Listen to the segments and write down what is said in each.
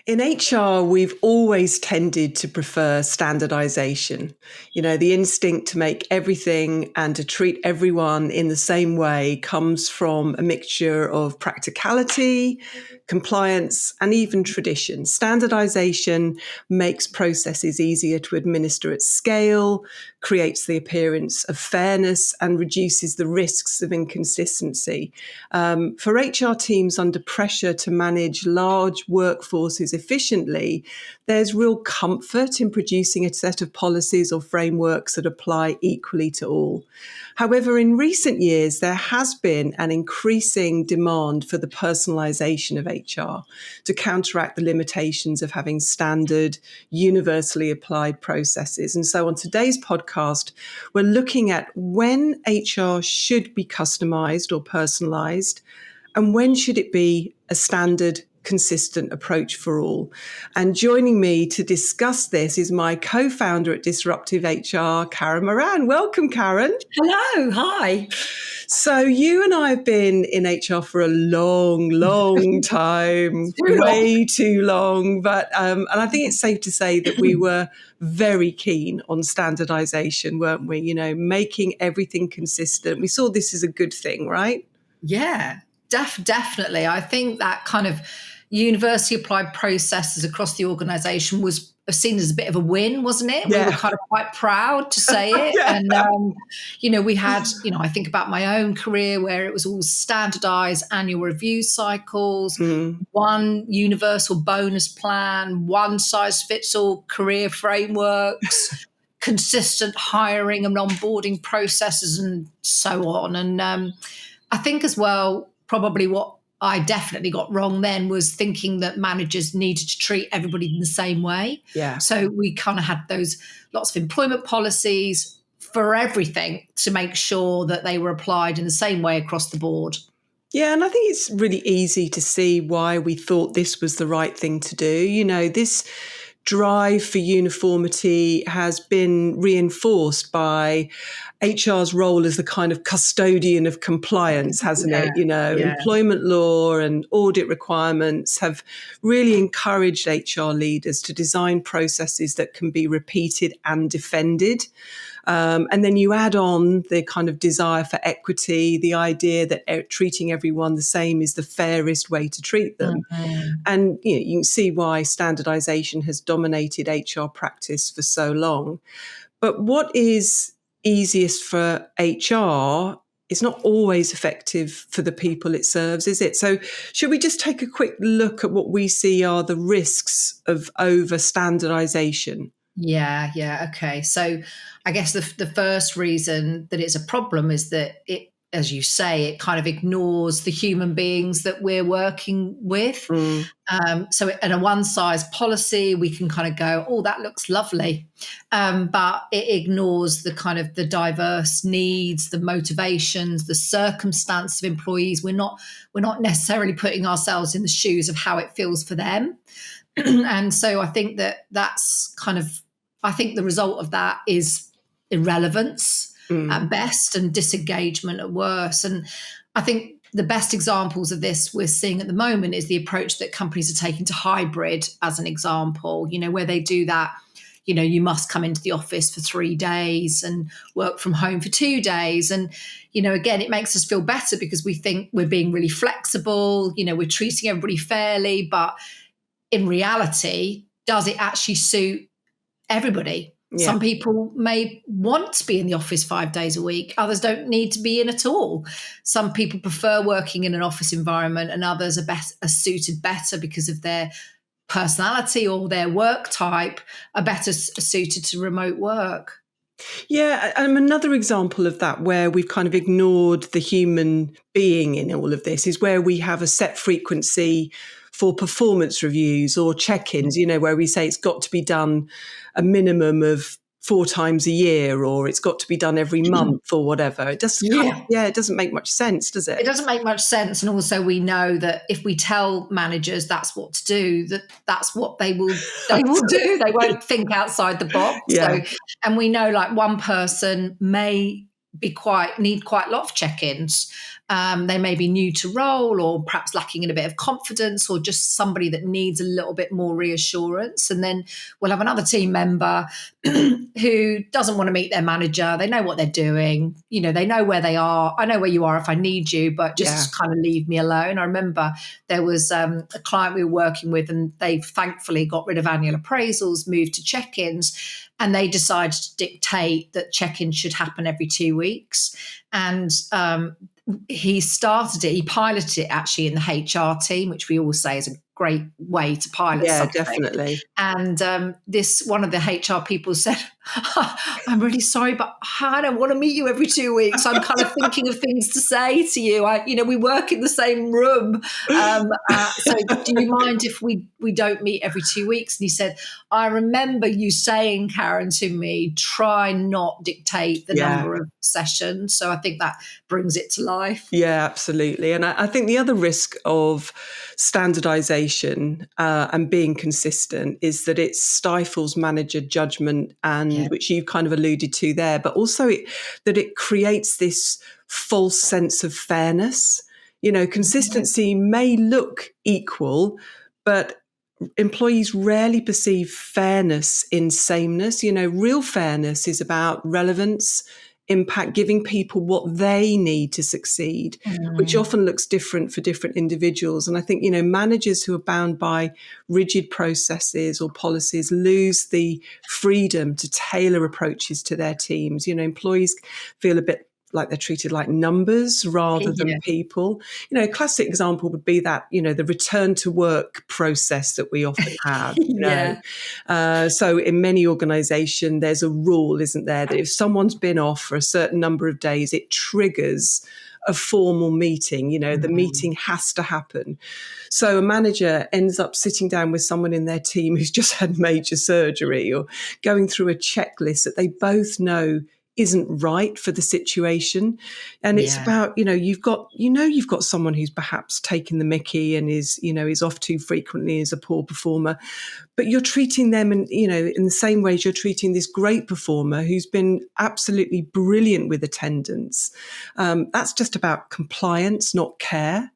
In HR, we've always tended to prefer standardization. You know, the instinct to make everything and to treat everyone in the same way comes from a mixture of practicality, compliance, and even tradition. Standardization makes processes easier to administer at scale, creates the appearance of fairness, and reduces the risks of inconsistency. For HR teams under pressure to manage large workforces efficiently, there's real comfort in producing a set of policies or frameworks that apply equally to all. However, in recent years, there has been an increasing demand for the personalisation of HR to counteract the limitations of having standard, universally applied processes. And so on today's podcast, we're looking at when HR should be customised or personalised, and when should it be a standard, consistent approach for all. And joining me to discuss this is my co-founder at Disruptive HR, Karen Moran. Welcome, Karen. Hello, hi. So you and I have been in HR for a long time, way too long. But and I think it's safe to say that we were very keen on standardization, weren't we? You know, making everything consistent. We saw this as a good thing, right? Yeah, definitely. I think that kind of university applied processes across the organisation was seen as a bit of a win, wasn't it? Yeah. We were kind of quite proud to say it. Yeah. And, we had, I think about my own career where it was all standardised annual review cycles, one universal bonus plan, one size fits all career frameworks, consistent hiring and onboarding processes and so on. And I think as well, probably what I definitely got wrong then was thinking that managers needed to treat everybody in the same way. Yeah. So we kind of had those lots of employment policies for everything to make sure that they were applied in the same way across the board. Yeah, and I think it's really easy to see why we thought this was the right thing to do. You know, this drive for uniformity has been reinforced by HR's role as the kind of custodian of compliance, hasn't it? You know, employment law and audit requirements have really encouraged HR leaders to design processes that can be repeated and defended. And then you add on the kind of desire for equity, the idea that treating everyone the same is the fairest way to treat them. And you can see why standardization has dominated HR practice for so long. But what is easiest for HR is not always effective for the people it serves, is it? So should we just take a quick look at what we see are the risks of over-standardization? Yeah. Okay. So I guess the first reason that it's a problem is that it, as you say, it kind of ignores the human beings that we're working with. So in a one-size policy, we can kind of go, oh, that looks lovely. But it ignores the kind of the diverse needs, the motivations, the circumstance of employees. We're not necessarily putting ourselves in the shoes of how it feels for them. And so I think that's kind of, I think the result of that is irrelevance at best and disengagement at worst. And I think the best examples of this we're seeing at the moment is the approach that companies are taking to hybrid, as an example, where they do that, you must come into the office for 3 days and work from home for 2 days. And, again, it makes us feel better because we think we're being really flexible, we're treating everybody fairly, but in reality, does it actually suit everybody? Yeah. Some people may want to be in the office 5 days a week. Others don't need to be in at all. Some people prefer working in an office environment and others are suited better because of their personality or their work type are better suited to remote work. Yeah, another example of that where we've kind of ignored the human being in all of this is where we have a set frequency for performance reviews or check-ins, where we say it's got to be done a minimum of 4 times a year, or it's got to be done every month or whatever. It just, it doesn't make much sense, does it? It doesn't make much sense. And also we know that if we tell managers that's what to do, that's what they will do. They won't think outside the box. Yeah. So, and we know like one person may need quite a lot of check-ins. They may be new to role, or perhaps lacking in a bit of confidence, or just somebody that needs a little bit more reassurance. And then we'll have another team member who doesn't want to meet their manager. They know what they're doing. They know where they are. I know where you are if I need you, but just kind of leave me alone. I remember there was a client we were working with, and they thankfully got rid of annual appraisals, moved to check-ins, and they decided to dictate that check-ins should happen every 2 weeks. And he piloted it actually in the HR team, which we always say is a great way to pilot something. Definitely. And one of the HR people said, I'm really sorry, but I don't want to meet you every 2 weeks. I'm kind of thinking of things to say to you. We work in the same room. So do you mind if we don't meet every 2 weeks? And he said, I remember you saying, Karen, to me, try not dictate the number of sessions. So I think that brings it to life. Yeah, absolutely. And I think the other risk of standardization and being consistent is that it stifles manager judgment, and which you've kind of alluded to there, but also that it creates this false sense of fairness. Consistency may look equal, but employees rarely perceive fairness in sameness. Real fairness is about relevance, impact, giving people what they need to succeed, which often looks different for different individuals. And I think, managers who are bound by rigid processes or policies lose the freedom to tailor approaches to their teams. Employees feel a bit like they're treated like numbers rather than people. A classic example would be that, the return to work process that we often have. So in many organizations, there's a rule, isn't there, that if someone's been off for a certain number of days, it triggers a formal meeting. The meeting has to happen. So a manager ends up sitting down with someone in their team who's just had major surgery, or going through a checklist that they both know isn't right for the situation. And it's about, you've got someone who's perhaps taken the mickey and is off too frequently, is a poor performer, but you're treating them in the same way as you're treating this great performer who's been absolutely brilliant with attendance. That's just about compliance, not care.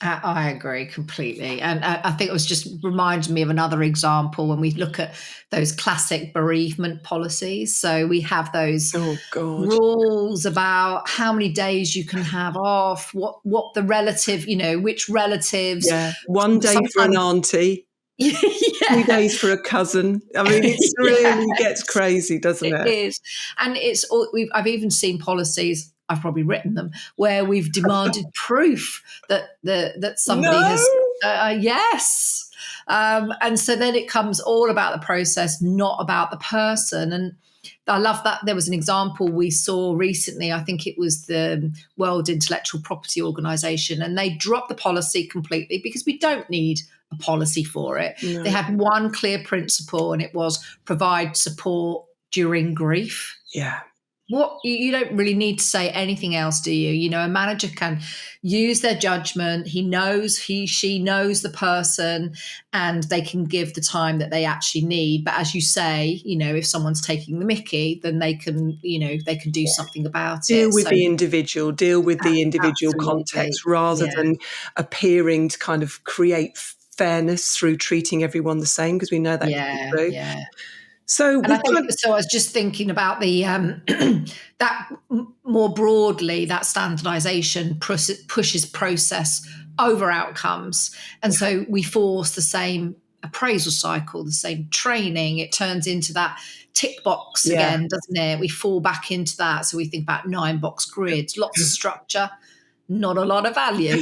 I agree completely. And I think it was just reminds me of another example when we look at those classic bereavement policies. So we have those rules about how many days you can have off, what the relative, which relatives. Yeah, 1 day for an auntie. 2 days for a cousin. I mean, it really gets crazy, doesn't it? It is. And I've even seen policies, I've probably written them, where we've demanded proof that somebody has. Yes. And so then it comes all about the process, not about the person. And I love that. There was an example we saw recently. I think it was the World Intellectual Property Organization, and they dropped the policy completely because we don't need a policy for it. No. They had one clear principle, and it was provide support during grief. Yeah. You don't really need to say anything else, do you? A manager can use their judgment. She knows the person, and they can give the time that they actually need. But as you say, if someone's taking the mickey, then they can do something about it. Deal with the individual context rather than appearing to kind of create fairness through treating everyone the same, because we know that can be true. Yeah. So I was just thinking about the that more broadly, that standardization pushes process over outcomes, and so we force the same appraisal cycle, the same training. It turns into that tick box again, doesn't it? We fall back into that. So we think about 9-box grids, lots of structure, not a lot of value.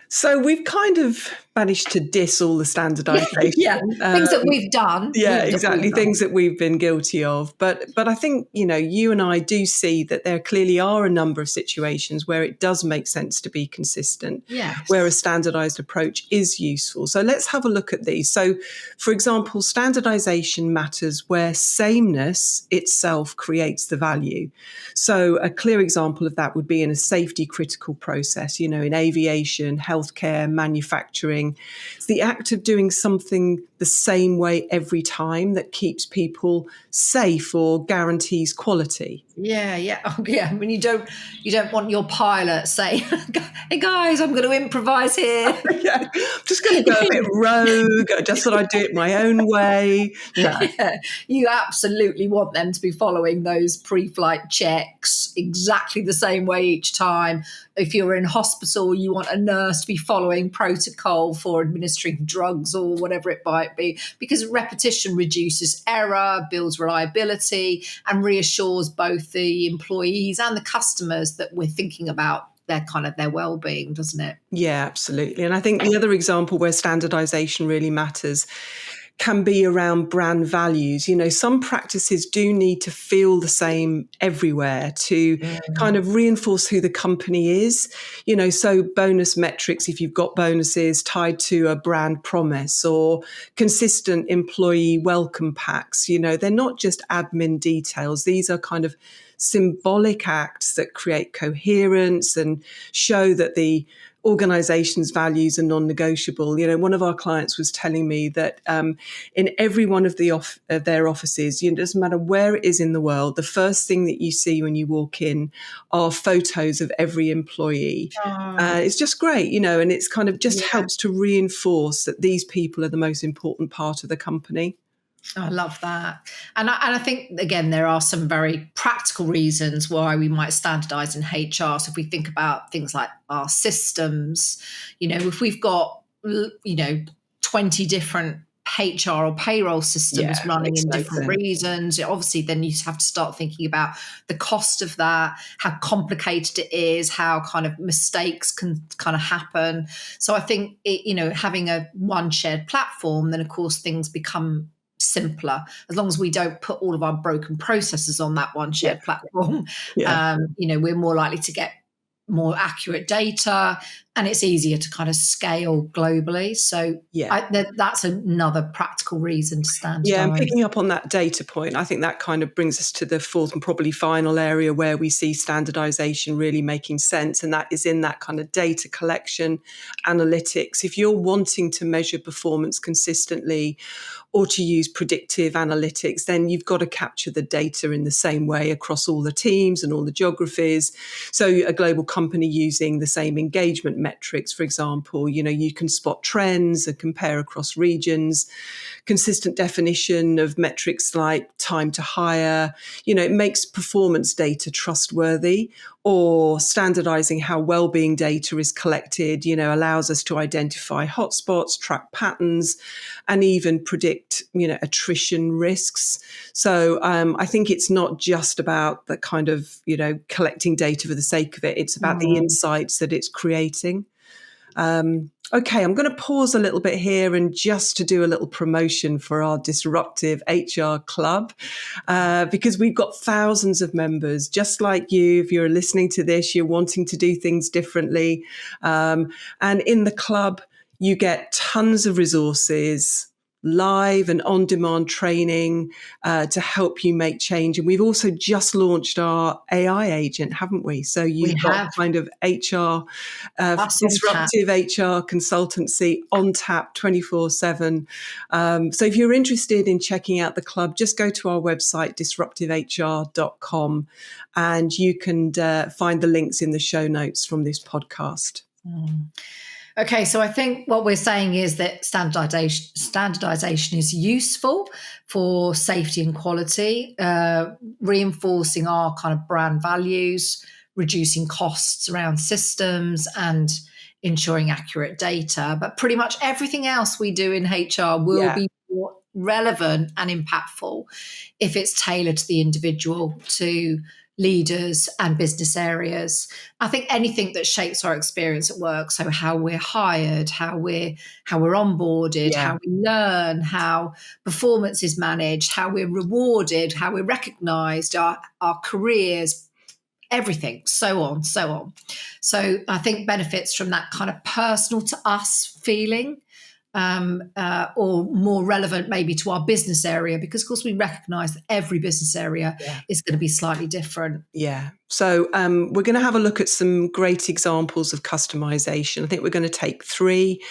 So we've kind of managed to diss all the standardization. Things that we've done. Exactly. Things that we've been guilty of. But I think, you and I do see that there clearly are a number of situations where it does make sense to be consistent, where a standardized approach is useful. So let's have a look at these. So, for example, standardization matters where sameness itself creates the value. So a clear example of that would be in a safety critical process, in aviation, healthcare, manufacturing, doing. It's the act of doing something the same way every time that keeps people safe or guarantees quality. Yeah. Oh, yeah. I mean, you don't want your pilot saying, "Hey guys, I'm going to improvise here." Yeah, I'm just going to go a bit rogue. I just thought I'd do it my own way. No. Yeah, you absolutely want them to be following those pre-flight checks exactly the same way each time. If you're in hospital, you want a nurse to be following protocol for administering drugs or whatever it might be, because repetition reduces error, builds reliability, and reassures both the employees and the customers that we're thinking about their well-being, doesn't it? Yeah, absolutely. And I think the other example where standardization really matters can be around brand values. Some practices do need to feel the same everywhere to kind of reinforce who the company is. So bonus metrics, if you've got bonuses tied to a brand promise, or consistent employee welcome packs, they're not just admin details. These are kind of symbolic acts that create coherence and show that the organization's values are non-negotiable. One of our clients was telling me that in every one of their offices, it doesn't matter where it is in the world, the first thing that you see when you walk in are photos of every employee. It's just great, and it's kind of just helps to reinforce that these people are the most important part of the company. I love that. And I think, again, there are some very practical reasons why we might standardize in HR. So if we think about things like our systems, if we've got, 20 different HR or payroll systems running in different reasons, obviously then you have to start thinking about the cost of that, how complicated it is, how kind of mistakes can kind of happen. So I think, having a one shared platform, then of course things become simpler, as long as we don't put all of our broken processes on that one shared platform. We're more likely to get more accurate data, and it's easier to kind of scale globally. So that's another practical reason to standardize. Yeah, and picking up on that data point, I think that kind of brings us to the fourth and probably final area where we see standardization really making sense, and that is in that kind of data collection, analytics. If you're wanting to measure performance consistently or to use predictive analytics, then you've got to capture the data in the same way across all the teams and all the geographies. So a global company using the same engagement metrics, for example, you can spot trends and compare across regions. Consistent definition of metrics like time to hire, it makes performance data trustworthy. Or standardizing how well-being data is collected, allows us to identify hotspots, track patterns, and even predict, attrition risks. So I think it's not just about the kind of, collecting data for the sake of it. It's about the insights that it's creating. Okay, I'm going to pause a little bit here and just to do a little promotion for our Disruptive HR Club, because we've got thousands of members just like you. If you're listening to this, you're wanting to do things differently. And in the club, you get tons of resources, live and on-demand training to help you make change. And we've also just launched our AI agent, haven't we? So you've got kind of HR, disruptive HR consultancy on tap 24/7. So if you're interested in checking out the club, just go to our website, disruptivehr.com, and you can find the links in the show notes from this podcast. Okay, so I think what we're saying is that standardization is useful for safety and quality, reinforcing our kind of brand values, reducing costs around systems, and ensuring accurate data. But pretty much everything else we do in HR will be more relevant and impactful if it's tailored to the individual, to leaders and business areas. I think anything that shapes our experience at work, so how we're hired, how we're onboarded, how we learn, how performance is managed, how we're rewarded, how we're recognized, our careers, everything, so on. So I think benefits from that kind of personal to us feeling, or more relevant maybe to our business area, because of course we recognize that every business area is going to be slightly different. Yeah. So we're going to have a look at some great examples of customization. I think we're going to take three.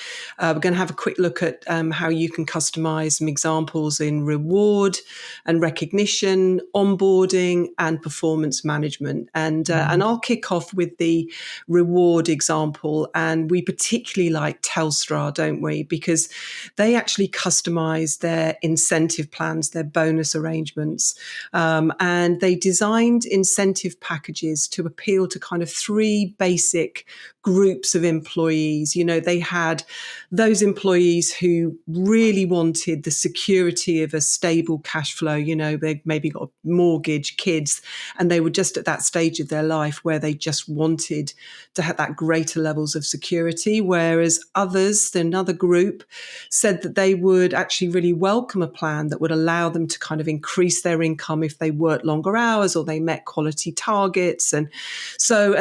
We're going to have a quick look at how you can customize some examples in reward and recognition, onboarding, and performance management. And I'll kick off with the reward example. And we particularly like Telstra, don't we? Because they actually customize their incentive plans, their bonus arrangements, and they designed incentive packages to appeal to kind of three basic groups of employees. You know, they had those employees who really wanted the security of a stable cash flow. You know, they maybe got a mortgage, kids, and they were just at that stage of their life where they just wanted to have that greater levels of security. Whereas others, another group, said that they would actually really welcome a plan that would allow them to kind of increase their income if they worked longer hours or they met quality targets. And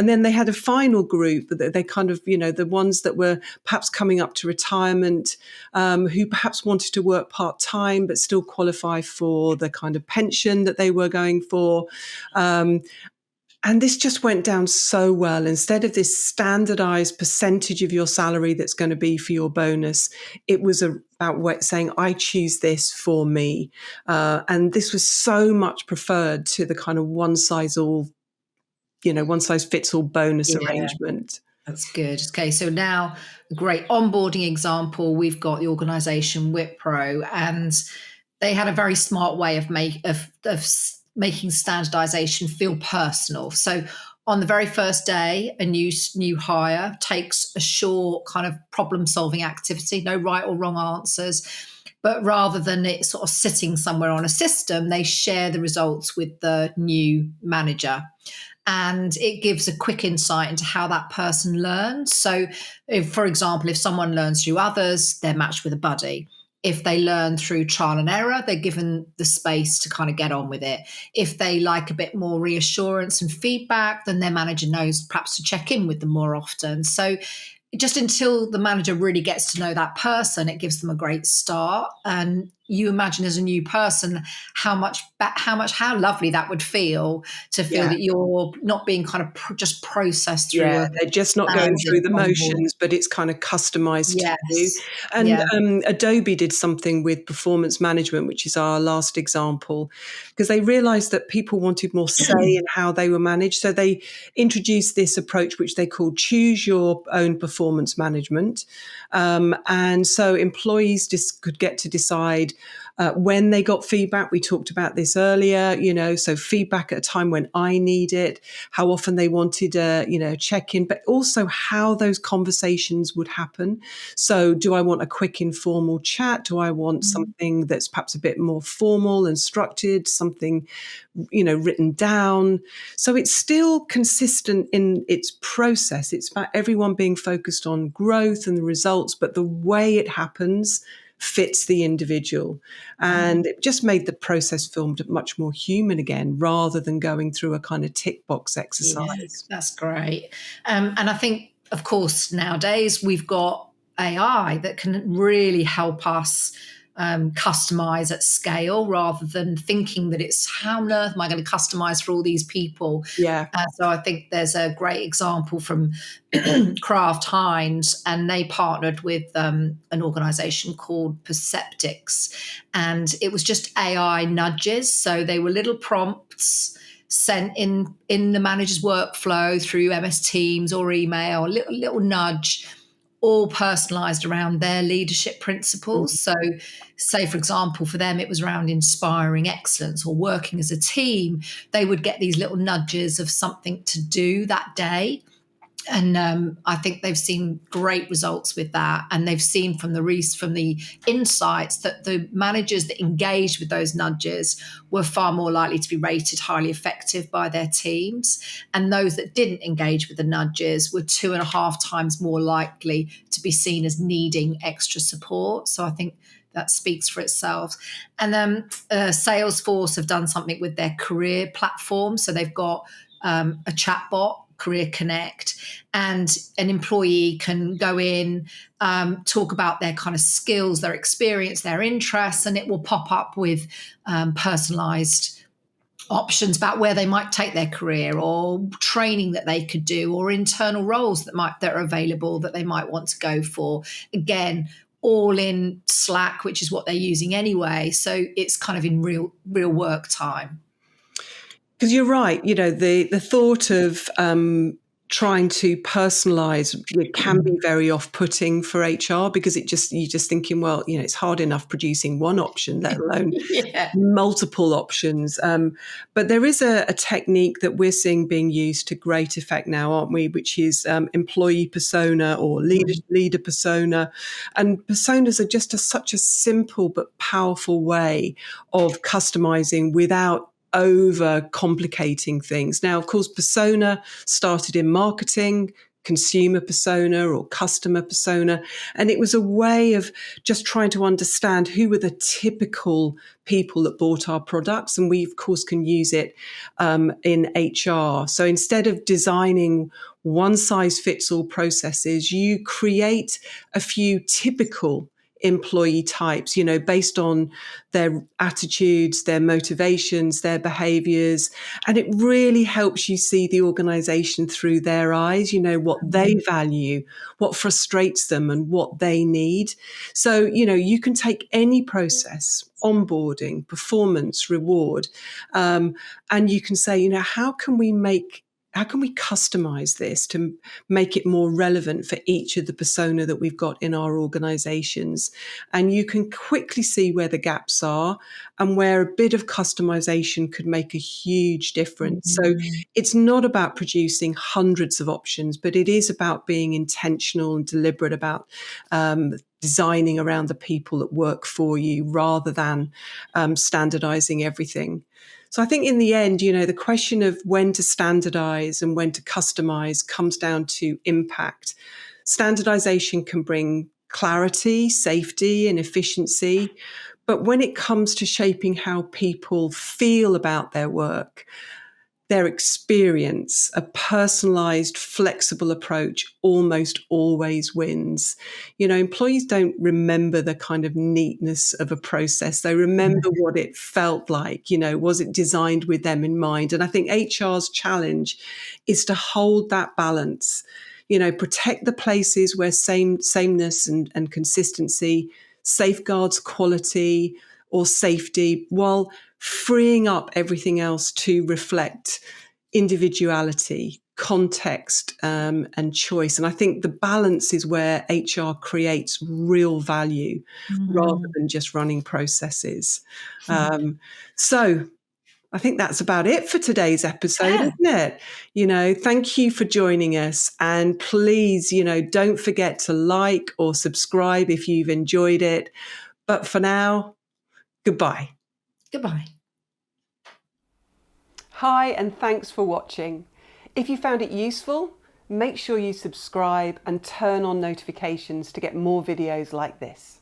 then they had a final group that they kind of, you know, the ones that were perhaps coming up to retirement, who perhaps wanted to work part-time but still qualify for the kind of pension that they were going for. And this just went down so well. Instead of this standardized percentage of your salary that's going to be for your bonus, it was about saying, I choose this for me. And this was so much preferred to the kind of one size fits all bonus arrangement. That's good. Okay, so now a great onboarding example. We've got the organisation Wipro, and they had a very smart way of making standardisation feel personal. So on the very first day, a new hire takes a short kind of problem-solving activity, no right or wrong answers. But rather than it sort of sitting somewhere on a system, they share the results with the new manager. And it gives a quick insight into how that person learns. So, for example, if someone learns through others, they're matched with a buddy. If they learn through trial and error, they're given the space to kind of get on with it. If they like a bit more reassurance and feedback, then their manager knows perhaps to check in with them more often. So just until the manager really gets to know that person, it gives them a great start. And you imagine as a new person how lovely that would feel to feel that you're not being kind of just processed through. They're just not going through the motions, but it's kind of customized to you. And Adobe did something with performance management, which is our last example, because they realized that people wanted more say in how they were managed. So they introduced this approach, which they called choose your own performance management. And so employees just could get to decide when they got feedback. We talked about this earlier, so feedback at a time when I need it, how often they wanted a check-in, but also how those conversations would happen. So do I want a quick informal chat? Do I want something that's perhaps a bit more formal and structured, something, written down? So it's still consistent in its process. It's about everyone being focused on growth and the results, but the way it happens fits the individual. And it just made the process feel much more human again, rather than going through a kind of tick box exercise. Yes, that's great. And I think, of course, nowadays we've got AI that can really help us customize at scale, rather than thinking that it's how on earth am I going to customize for all these people. So I think there's a great example from Kraft Heinz, and they partnered with an organization called Perceptics, and it was just AI nudges. So they were little prompts sent in the manager's workflow through MS Teams or email, a little nudge, all personalised around their leadership principles. So, say, for example, for them, it was around inspiring excellence or working as a team. They would get these little nudges of something to do that day. And I think they've seen great results with that. And they've seen from the insights that the managers that engaged with those nudges were far more likely to be rated highly effective by their teams. And those that didn't engage with the nudges were 2.5 times more likely to be seen as needing extra support. So I think that speaks for itself. And then Salesforce have done something with their career platform. So they've got a chatbot, Career Connect, and an employee can go in, talk about their kind of skills, their experience, their interests, and it will pop up with personalised options about where they might take their career, or training that they could do, or internal roles that are available that they might want to go for. Again, all in Slack, which is what they're using anyway. So it's kind of in real work time. Because you're right, the thought of trying to personalize can be very off-putting for HR, because you're just thinking, well, it's hard enough producing one option, let alone Yeah. multiple options. But there is a technique that we're seeing being used to great effect now, aren't we? Which is employee persona or leader persona. And personas are just such a simple but powerful way of customizing without over complicating things. Now, of course, persona started in marketing, consumer persona or customer persona. And it was a way of just trying to understand who were the typical people that bought our products. And we, of course, can use it in HR. So instead of designing one size fits all processes, you create a few typical employee types, based on their attitudes, their motivations, their behaviors. And it really helps you see the organization through their eyes, what they value, what frustrates them, and what they need. So, you can take any process, onboarding, performance, reward, and you can say, how can we customize this to make it more relevant for each of the persona that we've got in our organizations? And you can quickly see where the gaps are and where a bit of customization could make a huge difference. So it's not about producing hundreds of options, but it is about being intentional and deliberate about designing around the people that work for you, rather than standardizing everything. So I think in the end, the question of when to standardize and when to customize comes down to impact. Standardization can bring clarity, safety, and efficiency. But when it comes to shaping how people feel about their work, their experience, a personalized, flexible approach almost always wins. Employees don't remember the kind of neatness of a process. They remember what it felt like. Was it designed with them in mind? And I think HR's challenge is to hold that balance, protect the places where sameness and consistency safeguards quality or safety, while freeing up everything else to reflect individuality, context, and choice. And I think the balance is where HR creates real value rather than just running processes. So I think that's about it for today's episode, isn't it? Thank you for joining us. And please, don't forget to like or subscribe if you've enjoyed it. But for now, goodbye. Goodbye. Hi, and thanks for watching. If you found it useful, make sure you subscribe and turn on notifications to get more videos like this.